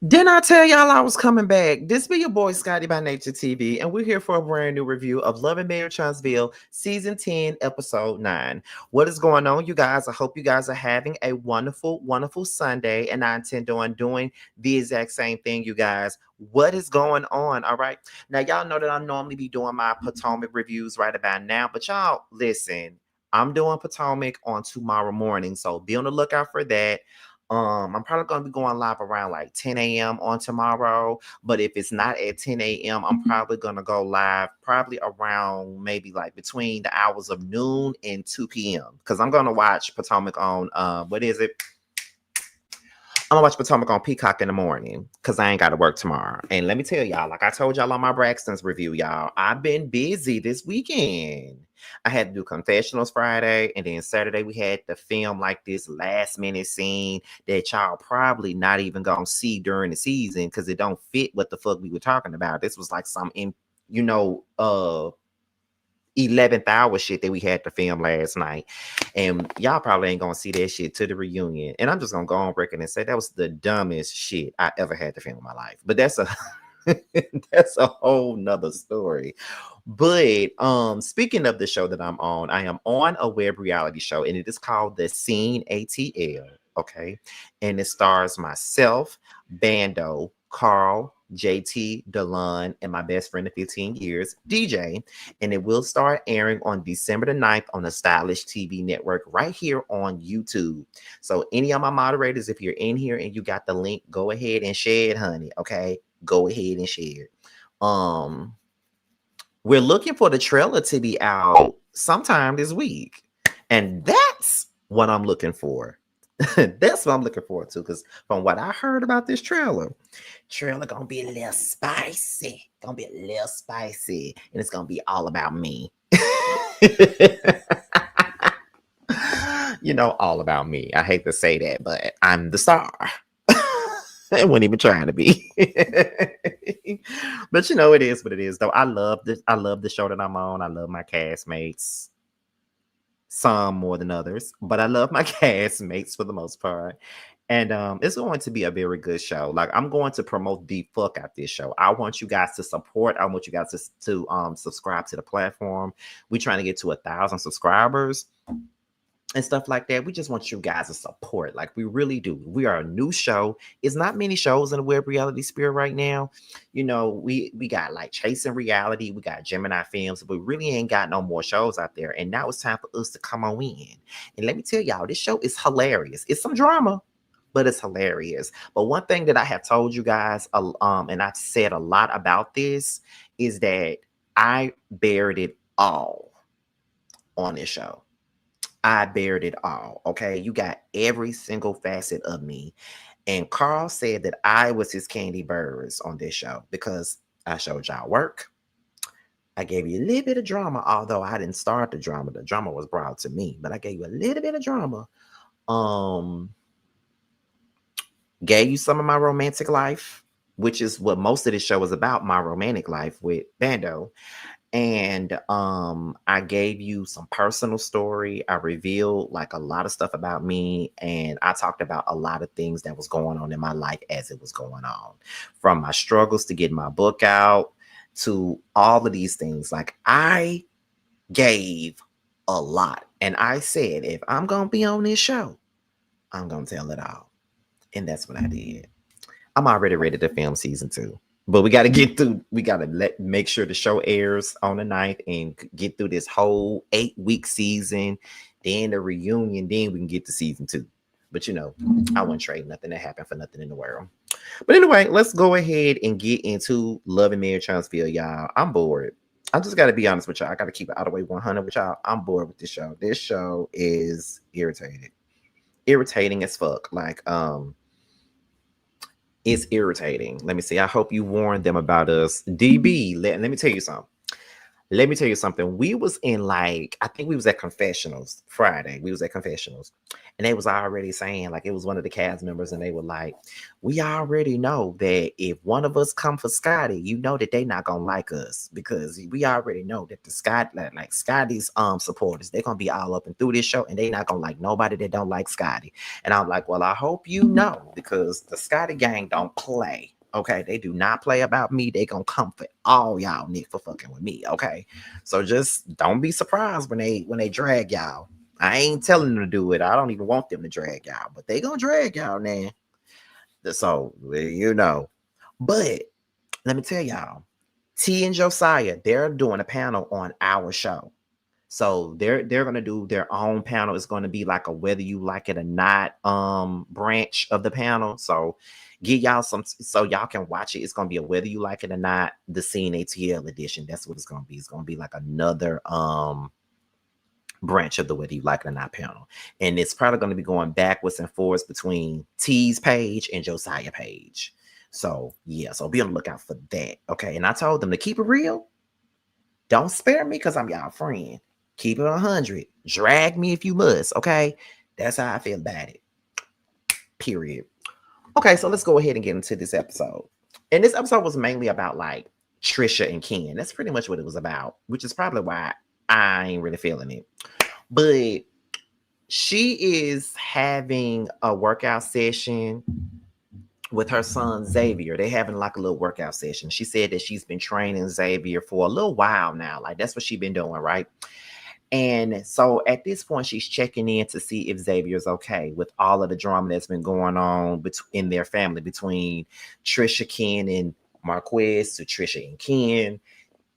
Didn't I tell y'all I was coming back? This be your boy Scotty by Nature TV, and we're here for a brand new review of Love and Marriage Huntsville, Season 10, Episode 9. What is going on, you guys? I hope you guys are having a wonderful, wonderful Sunday, and I intend on doing the exact same thing, you guys. What is going on? All right. Now, y'all know that I normally be doing my Potomac reviews right about now, but y'all, listen, I'm doing Potomac on tomorrow morning, so be on the lookout for that. I'm probably gonna be going live around like 10 a.m. on tomorrow. But if it's not at 10 a.m., I'm probably gonna go live probably around maybe like between the hours of noon and 2 p.m. Because I'm gonna watch Potomac on what is it? I'm gonna watch Potomac on Peacock in the morning because I ain't got to work tomorrow. And let me tell y'all, like I told y'all on my Braxton's review, y'all, I've been busy this weekend. I had to do confessionals Friday, and then Saturday we had to film like this last minute scene that y'all probably not even gonna see during the season because it don't fit what the fuck we were talking about. This was like some in, you know, 11th hour shit that we had to film last night. And y'all probably ain't gonna see that shit to the reunion. And I'm just gonna go on record and say that was the dumbest shit I ever had to film in my life. But that's a that's a whole nother story. But speaking of the show that I'm on, I am on a web reality show and it is called the Scene ATL. Okay. And it stars myself, Bando, Carl, JT, Delon, and my best friend of 15 years, DJ. And it will start airing on December the 9th on the Stylish TV network right here on YouTube. So any of my moderators, if you're in here and you got the link, go ahead and share it, honey. Okay. Go ahead and share it. Um, we're looking for the trailer to be out sometime this week. And that's what I'm looking for. That's what I'm looking forward to. Because from what I heard about this trailer gonna be a little spicy. Gonna be a little spicy. And it's gonna be all about me. You know, all about me. I hate to say that, but I'm the star. I wasn't even trying to be. But you know, it is what it is, though. I love the show that I'm on. I love my castmates. Some more than others, but I love my castmates for the most part. And it's going to be a very good show. Like I'm going to promote the fuck out this show. I want you guys to support. I want you guys to subscribe to the platform. We're trying to get to 1,000 subscribers and stuff like that. We just want you guys to support. Like we really do. We are a new show. It's not many shows in the web reality sphere right now. You know, we got like Chasing Reality, we got Gemini Films, but we really ain't got no more shows out there. And now it's time for us to come on in. And let me tell y'all, this show is hilarious. It's some drama, but it's hilarious. But one thing that I have told you guys, and I've said a lot about this, is that I bared it all on this show. I bared it all. Okay. You got every single facet of me. And Carl said that I was his candy birds on this show because I showed y'all work. I gave you a little bit of drama, although I didn't start the drama. The drama was brought to me, but I gave you a little bit of drama. Gave you some of my romantic life, which is what most of this show is about, my romantic life with Bando. And I gave you some personal story. I revealed like a lot of stuff about me, and I talked about a lot of things that was going on in my life as it was going on, from my struggles to get my book out to all of these things. Like I gave a lot, and I said, if I'm gonna be on this show, I'm gonna tell it all. And that's what I did. I'm already ready to film season 2. But we got to get through. We got to make sure the show airs on the 9th and get through this whole 8-week season. Then the reunion. Then we can get to season 2. But you know, I wouldn't trade nothing that happened for nothing in the world. But anyway, let's go ahead and get into Love and Marriage Huntsville, y'all. I'm bored. I just got to be honest with y'all. I got to keep it all the way 100 with y'all. I'm bored with this show. This show is irritating as fuck. Like it's irritating. Let me see. I hope you warned them about us. DB, let me tell you something. Let me tell you something. We was in like, I think we was at confessionals Friday. We was at confessionals, and they was already saying, like, it was one of the cast members, and they were like, we already know that if one of us come for Scotty, you know that they not gonna like us, because we already know that the Scott, like Scotty's supporters, they're gonna be all up and through this show, and they not gonna like nobody that don't like Scotty. And I'm like, well, I hope you know, because the Scotty gang don't play. Okay, they do not play about me. They gonna comfort all y'all Nick for fucking with me. Okay, so just don't be surprised when they drag y'all. I ain't telling them to do it. I don't even want them to drag y'all, but they gonna drag y'all, man. So you know. But let me tell y'all, T and Josiah, they're doing a panel on our show. So they're gonna do their own panel. It's gonna be like a whether you like it or not branch of the panel. So get y'all some so y'all can watch it. It's gonna be a whether you like it or not, the Scene ATL edition. That's what it's gonna be. It's gonna be like another branch of the whether you like it or not panel. And it's probably gonna be going backwards and forwards between T's page and Josiah page. So yeah, so be on the lookout for that. Okay. And I told them to keep it real. Don't spare me because I'm y'all friend. Keep it 100. Drag me if you must, okay? That's how I feel about it. Period. Okay, so let's go ahead and get into this episode. And this episode was mainly about like Trisha and Ken. That's pretty much what it was about, which is probably why I ain't really feeling it. But she is having a workout session with her son Xavier. They having like a little workout session. She said that she's been training Xavier for a little while now. Like that's what she's been doing, right? And so at this point, she's checking in to see if Xavier's okay with all of the drama that's been going on in their family between Trisha, Ken, and Marquez to Trisha and Ken.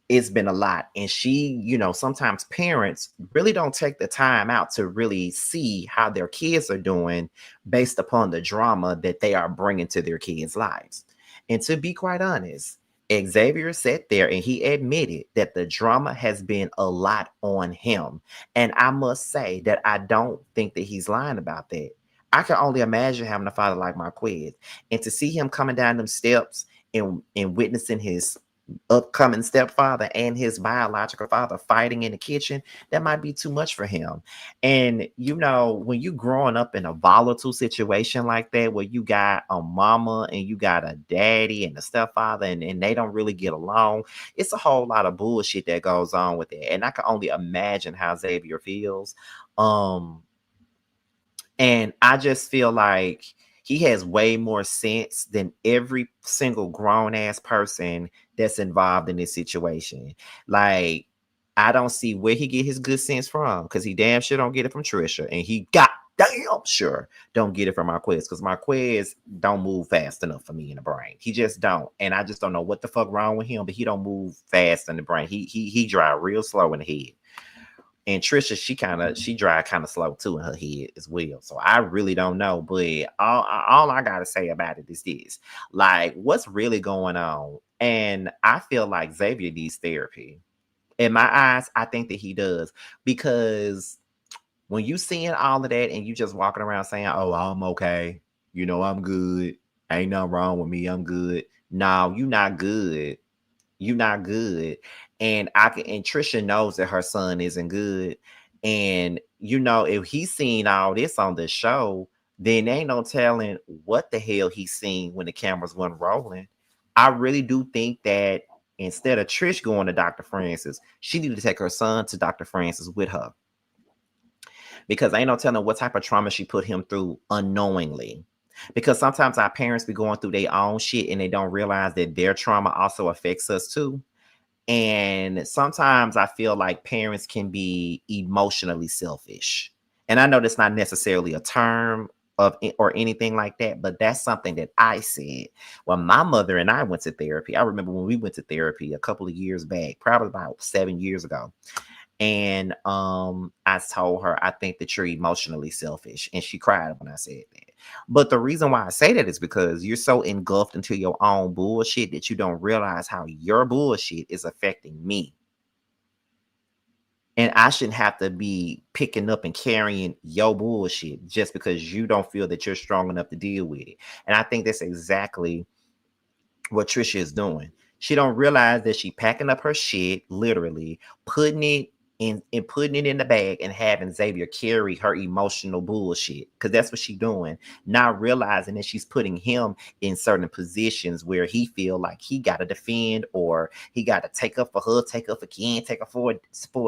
It's been a lot. And she, you know, sometimes parents really don't take the time out to really see how their kids are doing based upon the drama that they are bringing to their kids' lives. And to be quite honest, Xavier sat there and he admitted that the drama has been a lot on him. And I must say that I don't think that he's lying about that. I can only imagine having a father like Marquez and to see him coming down them steps and witnessing his upcoming stepfather and his biological father fighting in the kitchen, that might be too much for him. And you know, when you growing up in a volatile situation like that, where you got a mama and you got a daddy and a stepfather and they don't really get along, it's a whole lot of bullshit that goes on with it. And I can only imagine how Xavier feels. And I just feel like he has way more sense than every single grown ass person that's involved in this situation. Like, I don't see where he get his good sense from, because he damn sure don't get it from Trisha, and he got damn sure don't get it from Marquez, because Marquez don't move fast enough for me in the brain. He just don't, and I just don't know what the fuck wrong with him, but he don't move fast in the brain. He drive real slow in the head. And Trisha, she drive kind of slow too in her head as well. So I really don't know. But all I gotta say about it is this: like, what's really going on? And I feel like Xavier needs therapy. In my eyes, I think that he does, because when you seeing all of that and you just walking around saying, "Oh, I'm okay," you know, I'm good. Ain't nothing wrong with me. I'm good. No, you not good. You not good. And Trisha knows that her son isn't good. And you know, if he's seen all this on the show, then ain't no telling what the hell he's seen when the cameras weren't rolling. I really do think that instead of Trish going to Dr. Francis, she needed to take her son to Dr. Francis with her. Because ain't no telling what type of trauma she put him through unknowingly. Because sometimes our parents be going through their own shit and they don't realize that their trauma also affects us too. And sometimes I feel like parents can be emotionally selfish. And I know that's not necessarily a term of or anything like that, but that's something that I said when my mother and I went to therapy. I remember when we went to therapy a couple of years back, probably about 7 years ago. And I told her, I think that you're emotionally selfish. And she cried when I said that. But the reason why I say that is because you're so engulfed into your own bullshit that you don't realize how your bullshit is affecting me. And I shouldn't have to be picking up and carrying your bullshit just because you don't feel that you're strong enough to deal with it. And I think that's exactly what Trisha is doing. She don't realize that she packing up her shit, literally, putting it and putting it in the bag and having Xavier carry her emotional bullshit. Cause that's what she doing. Not realizing that she's putting him in certain positions where he feel like he gotta defend or he gotta take up for her, take up for Ken, take up for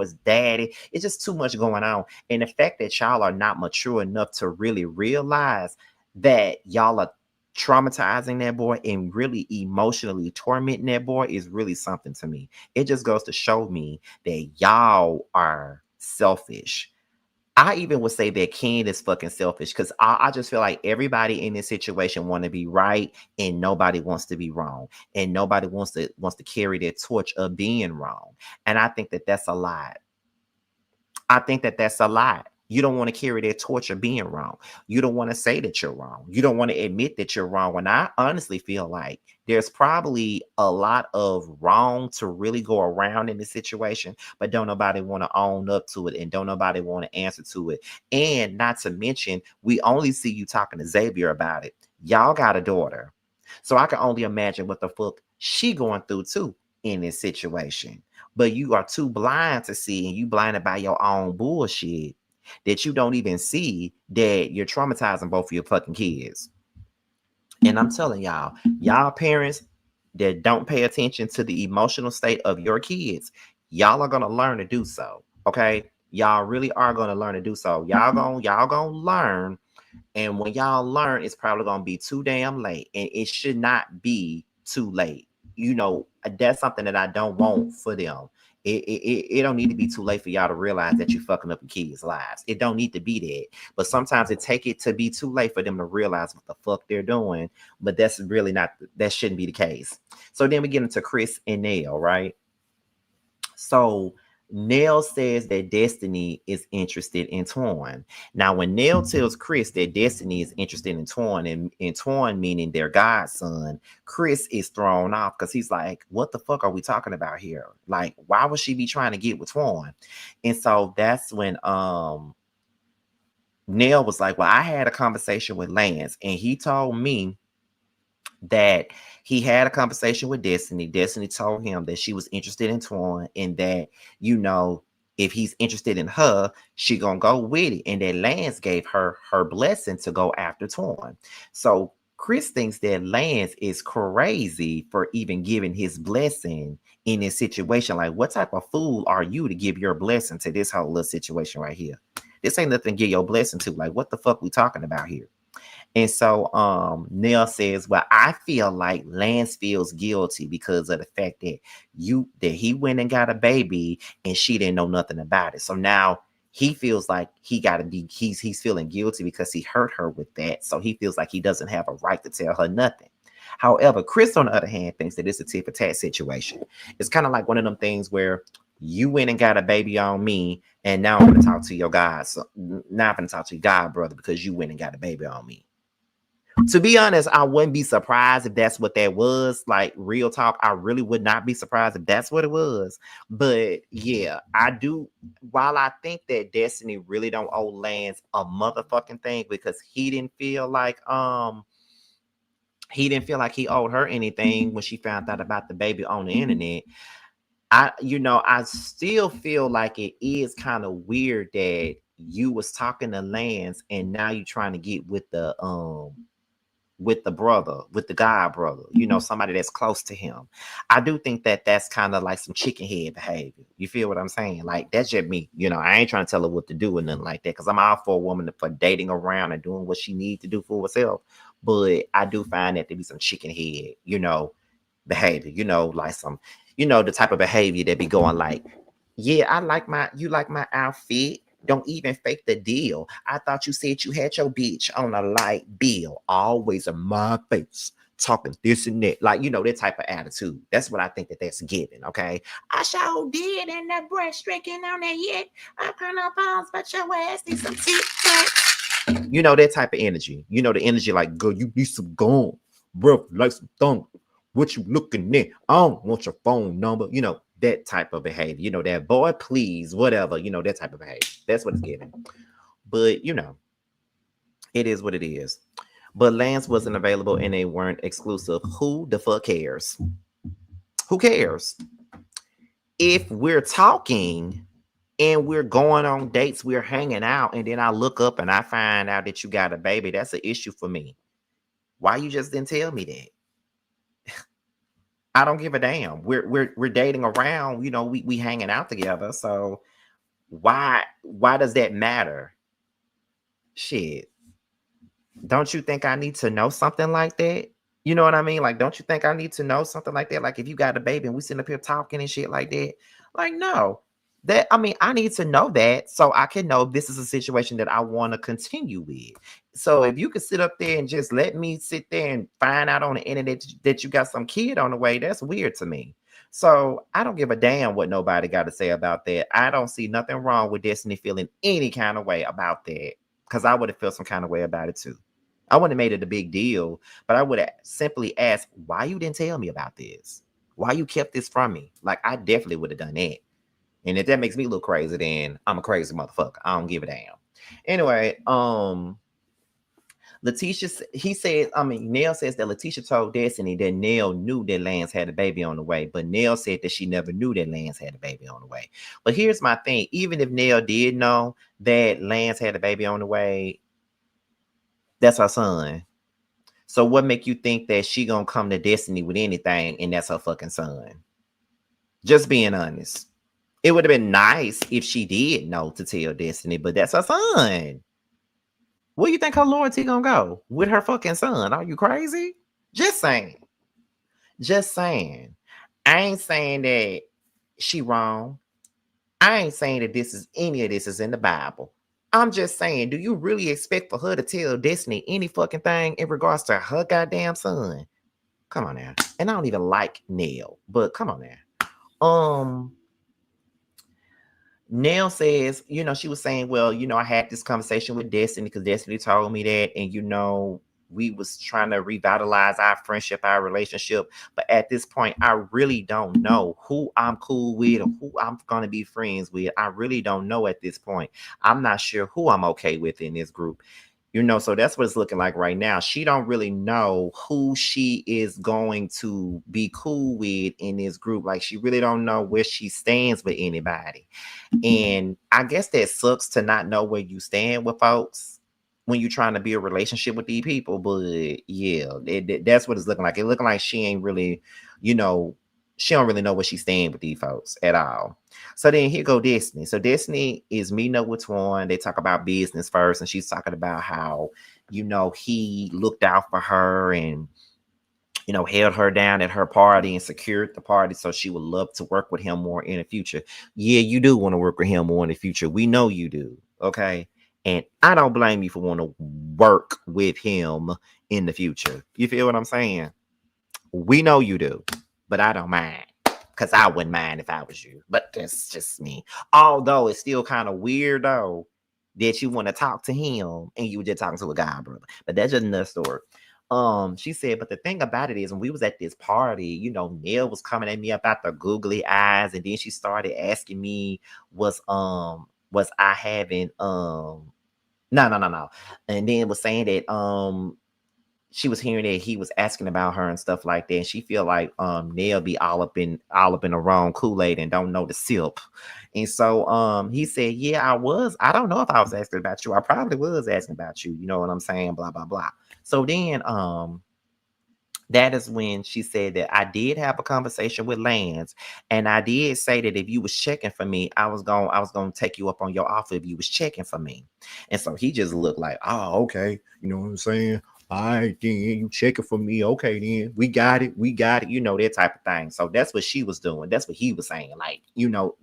his daddy. It's just too much going on. And the fact that y'all are not mature enough to really realize that y'all are traumatizing that boy and really emotionally tormenting that boy is really something to me. It just goes to show me that y'all are selfish. I even would say that Ken is fucking selfish because I just feel like everybody in this situation want to be right and nobody wants to be wrong and nobody wants to carry their torch of being wrong. And I think that that's a lot. I think that that's a lot. You don't want to carry that torch of being wrong. You don't want to say that you're wrong. You don't want to admit that you're wrong. And I honestly feel like there's probably a lot of wrong to really go around in this situation, but don't nobody want to own up to it and don't nobody want to answer to it. And not to mention, we only see you talking to Xavier about it. Y'all got a daughter. So I can only imagine what the fuck she going through too in this situation. But you are too blind to see, and you blinded by your own bullshit that you don't even see that you're traumatizing both of your fucking kids. And I'm telling y'all parents that don't pay attention to the emotional state of your kids, y'all are gonna learn to do so. Okay, y'all really are gonna learn to do so. Y'all gonna learn, and when y'all learn, it's probably gonna be too damn late, and it should not be too late. That's something that I don't want for them. It don't need to be too late for y'all to realize that you're fucking up your kids' lives. It don't need to be that. But sometimes it take it to be too late for them to realize what the fuck they're doing. But that's really not, that shouldn't be the case. So then we get into Chris and Nell, right? So Nell says that Destiny is interested in Tuan. Now, when Nell tells Chris that Destiny is interested in Tuan, and Tuan meaning their godson, Chris is thrown off because he's like, what the fuck are we talking about here? Like, why would she be trying to get with Tuan? And so that's when Nell was like, well, I had a conversation with Lance, and he told me that he had a conversation with Destiny. Destiny told him that she was interested in Tuan and that, if he's interested in her, she gonna go with it. And that Lance gave her her blessing to go after Tuan. So Chris thinks that Lance is crazy for even giving his blessing in this situation. Like, what type of fool are you to give your blessing to this whole little situation right here? This ain't nothing to give your blessing to. Like, what the fuck we talking about here? And so Nell says, well, I feel like Lance feels guilty because of the fact that he went and got a baby and she didn't know nothing about it. So now he feels like he's feeling guilty because he hurt her with that. So he feels like he doesn't have a right to tell her nothing. However, Chris, on the other hand, thinks that it's a tit for tat situation. It's kind of like one of them things where you went and got a baby on me, and now I'm going to talk to your God. So now I'm going to talk to your God brother because you went and got a baby on me. To be honest, I wouldn't be surprised if that's what that was. Like, real talk, I really would not be surprised if that's what it was. But yeah, I do. While I think that Destiny really don't owe Lance a motherfucking thing because he didn't feel like he owed her anything when she found out about the baby on the internet. I still feel like it is kind of weird that you was talking to Lance and now you're trying to get with the brother, with the god brother, somebody that's close to him. I do think that that's kind of like some chicken head behavior. You feel what I'm saying? Like, that's just me. I ain't trying to tell her what to do or nothing like that because I'm all for a woman for dating around and doing what she needs to do for herself. But I do find that to be some chicken head, behavior, like some, the type of behavior that be going like, yeah, you like my outfit. Don't even fake the deal. I thought you said you had your bitch on a light bill, always in my face, talking this and that. Like, that type of attitude. That's what I think that's given, okay? I sure did, and that breast streaking on that yet. I kind of pause, but your ass needs some TikTok. That type of energy. The energy like, girl, you need some gum. Bro, like some thumb. What you looking at? I don't want your phone number. That type of behavior. That boy, please, whatever. That type of behavior. That's what it's giving. But, it is what it is. But Lance wasn't available and they weren't exclusive. Who the fuck cares? Who cares? If we're talking and we're going on dates, we're hanging out, and then I look up and I find out that you got a baby, that's an issue for me. Why you just didn't tell me that? I don't give a damn. We're dating around, we hanging out together. So why does that matter? Shit. Don't you think I need to know something like that? You know what I mean? Like, don't you think I need to know something like that? Like, if you got a baby and we sitting up here talking and shit like that, like, no. I need to know that so I can know this is a situation that I want to continue with. So if you could sit up there and just let me sit there and find out on the internet that you got some kid on the way, that's weird to me. So I don't give a damn what nobody got to say about that. I don't see nothing wrong with Destiny feeling any kind of way about that, because I would have felt some kind of way about it too. I wouldn't have made it a big deal, but I would have simply asked, why you didn't tell me about this? Why you kept this from me? Like, I definitely would have done that. And if that makes me look crazy, then I'm a crazy motherfucker. I don't give a damn. Anyway, Nell says that Letitia told Destiny that Nell knew that Lance had a baby on the way, but Nell said that she never knew that Lance had a baby on the way. But here's my thing. Even if Nell did know that Lance had a baby on the way, that's her son. So what make you think that she gonna come to Destiny with anything and that's her fucking son? Just being honest. It would have been nice if she did know to tell Destiny, but that's her son. Where you think her loyalty gonna go? With her fucking son? Are you crazy? Just saying. Just saying. I ain't saying that she wrong. I ain't saying that any of this is in the Bible. I'm just saying, do you really expect for her to tell Destiny any fucking thing in regards to her goddamn son? Come on now. And I don't even like Nell, but come on now. Nell says, she was saying, well, I had this conversation with Destiny because Destiny told me that, and we was trying to revitalize our friendship, our relationship. But at this point, I really don't know who I'm cool with or who I'm going to be friends with. I really don't know at this point. I'm not sure who I'm okay with in this group. So that's what it's looking like right now. She don't really know who she is going to be cool with in this group. Like, she really don't know where she stands with anybody. And I guess that sucks to not know where you stand with folks when you're trying to be a relationship with these people. But yeah, that's what it's looking like. It's looking like she ain't really, she don't really know where she stand with these folks at all. So then here go Destiny. So Destiny is meeting up with Tuan. They talk about business first, and she's talking about how, he looked out for her and, held her down at her party and secured the party. So she would love to work with him more in the future. Yeah, you do want to work with him more in the future. We know you do. Okay. And I don't blame you for wanting to work with him in the future. You feel what I'm saying? We know you do, but I don't mind. Because I wouldn't mind if I was you. But that's just me. Although it's still kind of weird, though, that you want to talk to him and you were just talking to a guy, brother. But that's just another story. She said, but the thing about it is, when we was at this party, Nell was coming at me about the googly eyes, and then she started asking me, was I having no. And then was saying that she was hearing that he was asking about her and stuff like that. And she feel like Nell be all up in the wrong Kool-Aid and don't know the sip. And so he said, yeah, I was. I don't know if I was asking about you. I probably was asking about you. You know what I'm saying? Blah, blah, blah. So then that is when she said that I did have a conversation with Lance, and I did say that if you was checking for me, I was gonna take you up on your offer if you was checking for me. And so he just looked like, oh, okay, you know what I'm saying? All right, then you checking for me. Okay, then we got it, that type of thing. So that's what she was doing. That's what he was saying. Like,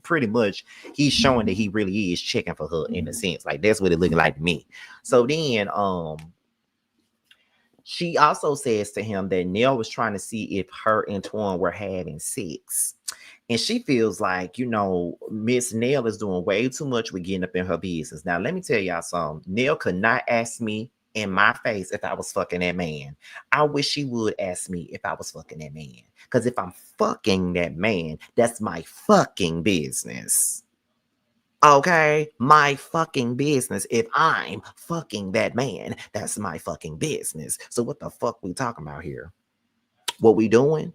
pretty much he's showing that he really is checking for her in a sense. Like, that's what it looking like to me. So then she also says to him that Nell was trying to see if her and Tuan were having sex. And she feels like, Miss Nell is doing way too much with getting up in her business. Now, let me tell y'all something. Nell could not ask me in my face if I was fucking that man. I wish she would ask me if I was fucking that man. Because if I'm fucking that man, that's my fucking business. Okay, my fucking business. If I'm fucking that man, that's my fucking business. So what the fuck we talking about here? What we doing?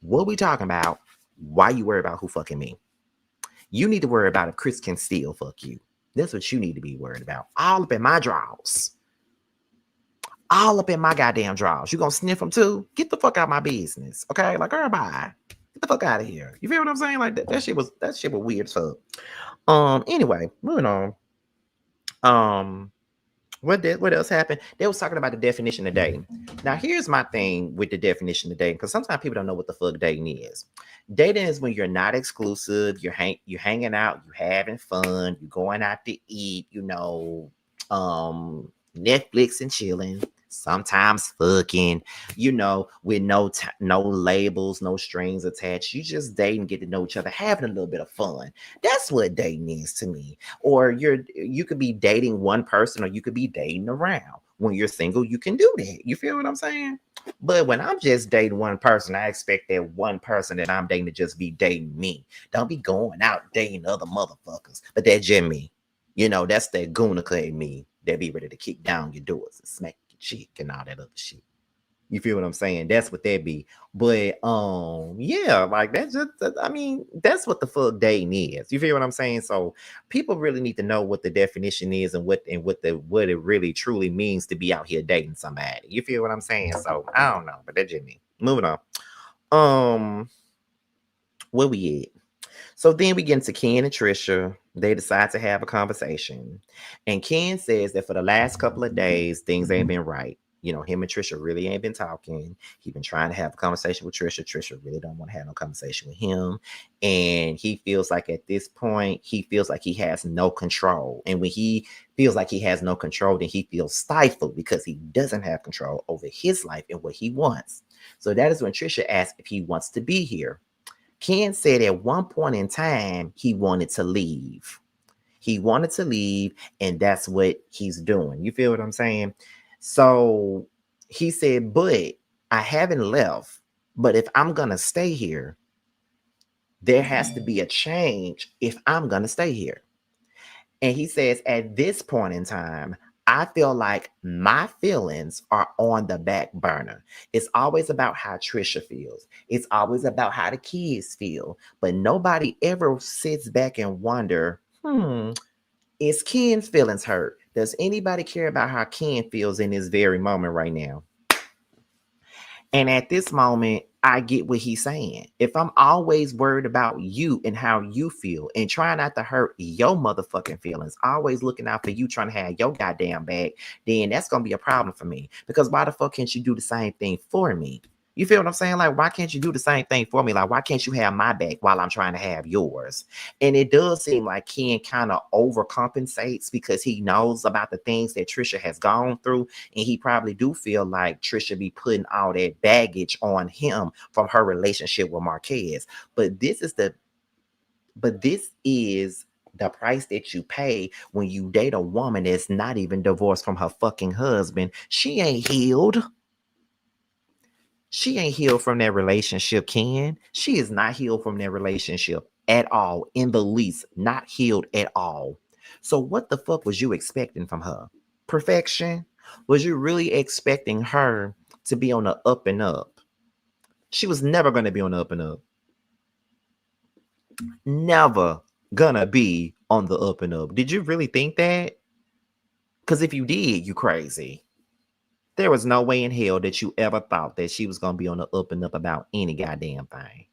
What we talking about? Why you worry about who fucking me? You need to worry about if Chris can still fuck you. That's what you need to be worried about. All up in my drawers. All up in my goddamn drawers. You gonna sniff them too? Get the fuck out of my business. Okay? Like, girl, bye. Get the fuck out of here. You feel what I'm saying? Like that shit was weird as fuck. Anyway, moving on. What else happened? They was talking about the definition of dating. Now, here's my thing with the definition of dating, because sometimes people don't know what the fuck dating is. Dating is when you're not exclusive, you're hanging out, you're having fun, you're going out to eat, Netflix and chilling, sometimes fucking, with no labels, no strings attached. You just date and get to know each other, having a little bit of fun. That's what dating is to me. Or you could be dating one person, or you could be dating around. When you're single, you can do that. You feel what I'm saying? But when I'm just dating one person, I expect that one person that I'm dating to just be dating me. Don't be going out dating other motherfuckers. But that's just me. That's that Goonica in me that be ready to kick down your doors and smack your chick and all that other shit. You feel what I'm saying? That's what that be. But yeah, like that's what the fuck dating is. You feel what I'm saying? So people really need to know what the definition is and what it really truly means to be out here dating somebody. You feel what I'm saying? So I don't know, but that's just me. Moving on. Where we at? So then we get into Ken and Trisha. They decide to have a conversation. And Ken says that for the last couple of days, things ain't been right. Him and Trisha really ain't been talking. He been trying to have a conversation with Trisha. Trisha really don't want to have no conversation with him. And he feels like at this point, he feels like he has no control. And when he feels like he has no control, then he feels stifled because he doesn't have control over his life and what he wants. So that is when Trisha asks if he wants to be here. Ken said at one point in time, he wanted to leave. He wanted to leave, and that's what he's doing. You feel what I'm saying? So he said, but I haven't left. But if I'm going to stay here, there has to be a change if I'm going to stay here. And he says, at this point in time, I feel like my feelings are on the back burner. It's always about how Trisha feels. It's always about how the kids feel. But nobody ever sits back and wonder, is Ken's feelings hurt? Does anybody care about how Ken feels in this very moment right now? And at this moment, I get what he's saying. If I'm always worried about you and how you feel and trying not to hurt your motherfucking feelings, always looking out for you, trying to have your goddamn back, then that's going to be a problem for me. Because why the fuck can't you do the same thing for me? You feel what I'm saying? Like, why can't you do the same thing for me? Like, why can't you have my back while I'm trying to have yours? And it does seem like Ken kind of overcompensates because he knows about the things that Trisha has gone through. And he probably do feel like Trisha be putting all that baggage on him from her relationship with Marquez. But this is the price that you pay when you date a woman that's not even divorced from her fucking husband. She ain't healed. She ain't healed from that relationship, Ken. She is not healed from that relationship at all. In the least, not healed at all. So what the fuck was you expecting from her? Perfection? Was you really expecting her to be on the up and up? She was never going to be on the up and up. Never gonna be on the up and up. Did you really think that? Because if you did, you crazy. There was no way in hell that you ever thought that she was going to be on the up and up about any goddamn thing.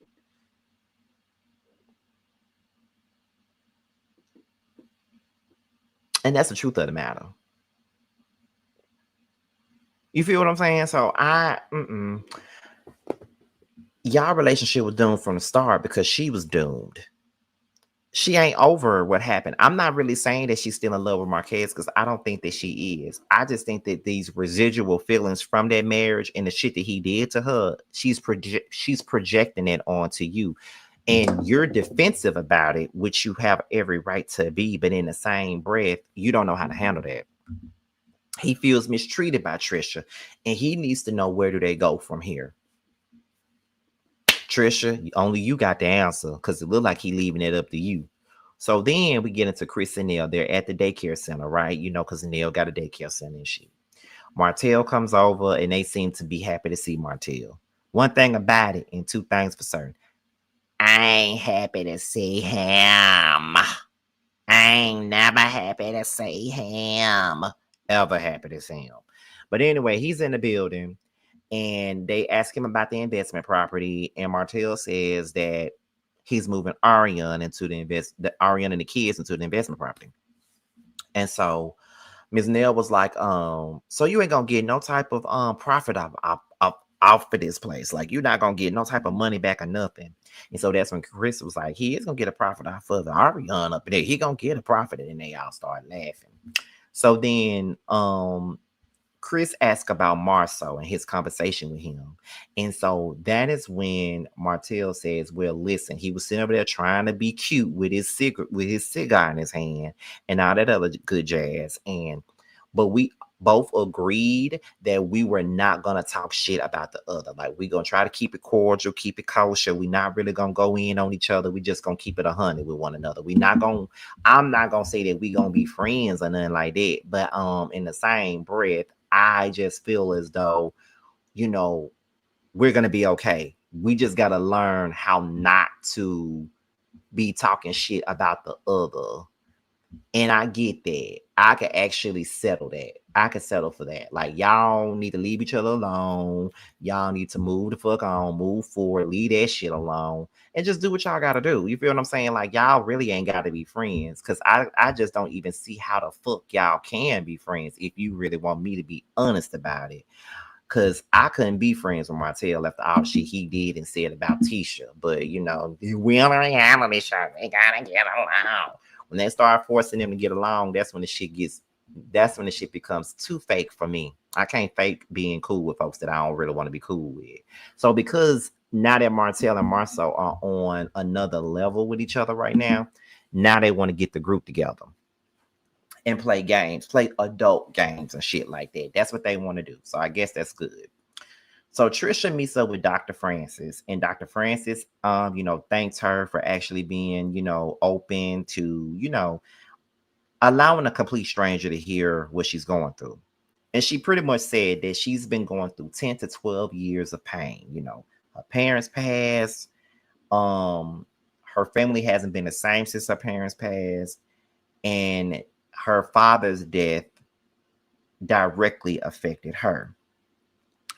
And that's the truth of the matter. You feel what I'm saying? So y'all relationship was doomed from the start because she was doomed. She ain't over what happened. I'm not really saying that she's still in love with Marquez because I don't think that she is. I just think that these residual feelings from that marriage and the shit that he did to her, she's projecting it onto you. And you're defensive about it, which you have every right to be. But in the same breath, you don't know how to handle that. He feels mistreated by Trisha, and he needs to know where do they go from here. Trisha, only you got the answer because it looked like he leaving it up to you. So then we get into Chris and Neil. They're at the daycare center, right? Because Neil got a daycare center and shit. Martell comes over and they seem to be happy to see Martell. One thing about it and two things for certain. I ain't happy to see him. I ain't never happy to see him. Ever happy to see him. But anyway, he's in the building and they ask him about the investment property. And Martell says that he's moving Ariane into Ariane and the kids into the investment property. And so Ms. Nell was like, so you ain't gonna get no type of profit off for this place. Like, you're not gonna get no type of money back or nothing. And so that's when Chris was like, he is gonna get a profit off of the Ariane up there. He gonna get a profit. And they all start laughing. So then Chris asked about Marceau and his conversation with him. And so that is when Martell says, well, listen, he was sitting over there trying to be cute with his cigar in his hand and all that other good jazz. But we both agreed that we were not going to talk shit about the other. Like, we're going to try to keep it cordial, keep it kosher. We're not really going to go in on each other. We just going to keep it 100 with one another. I'm not going to say that we going to be friends or nothing like that. But in the same breath, I just feel as though, we're going to be okay. We just got to learn how not to be talking shit about the other. And I get that. I can actually settle that. I can settle for that. Like, y'all need to leave each other alone. Y'all need to move the fuck on, move forward, leave that shit alone, and just do what y'all got to do. You feel what I'm saying? Like, y'all really ain't got to be friends, because I just don't even see how the fuck y'all can be friends if you really want me to be honest about it. Because I couldn't be friends with Martell after all shit he did and said about Tisha. But, we on a reality show. We got to get along. When they start forcing them to get along, that's when the shit becomes too fake for me. I can't fake being cool with folks that I don't really want to be cool with. So because now that Martell and Marceau are on another level with each other right now they want to get the group together and play games, play adult games and shit like that. That's what they want to do. So I guess that's good. So Trisha meets up with Dr. Francis, and Dr. Francis, thanks her for actually being, open to, allowing a complete stranger to hear what she's going through. And she pretty much said that she's been going through 10 to 12 years of pain. Her parents passed. Her family hasn't been the same since her parents passed. And her father's death directly affected her.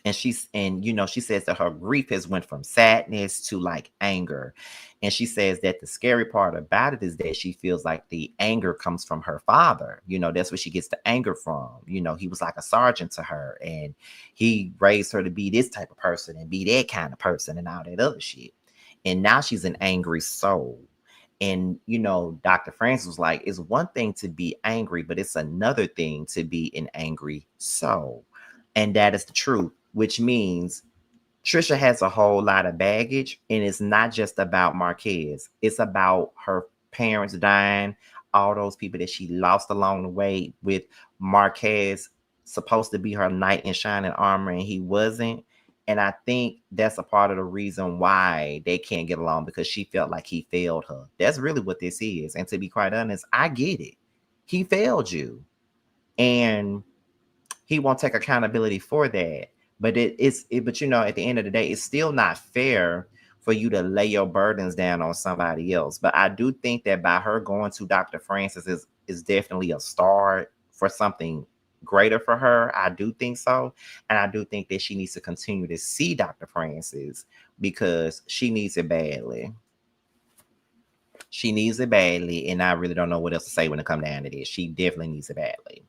And she says that her grief has went from sadness to like anger. And she says that the scary part about it is that she feels like the anger comes from her father. That's where she gets the anger from. He was like a sergeant to her, and he raised her to be this type of person and be that kind of person and all that other shit. And now she's an angry soul. And, Dr. Francis was like, it's one thing to be angry, but it's another thing to be an angry soul. And that is the truth. Which means Trisha has a whole lot of baggage, and it's not just about Marquez. It's about her parents dying, all those people that she lost along the way, with Marquez supposed to be her knight in shining armor, and he wasn't. And I think that's a part of the reason why they can't get along, because she felt like he failed her. That's really what this is. And to be quite honest, I get it. He failed you, and he won't take accountability for that. But at the end of the day, it's still not fair for you to lay your burdens down on somebody else. But I do think that by her going to Dr. Francis is definitely a start for something greater for her. I do think so. And I do think that she needs to continue to see Dr. Francis, because she needs it badly. She needs it badly. And I really don't know what else to say when it comes down to this. She definitely needs it badly.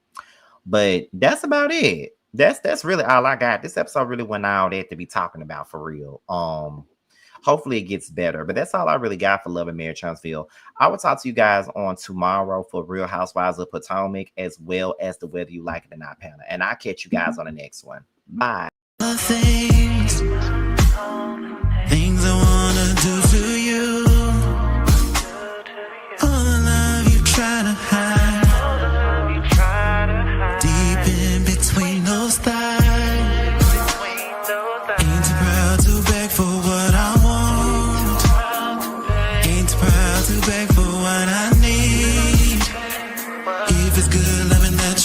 But that's about it. That's really all I got. This episode really went all that to be talking about, for real. Hopefully it gets better, but that's all I really got for Love and Marriage Huntsville. I will talk to you guys on tomorrow for Real Housewives of Potomac, as well as the Whether You Like It or Not panel. And I'll catch you guys on the next one. Bye. Things I wanna do to you. All the love you try to hide.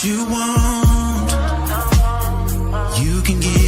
You want, you can get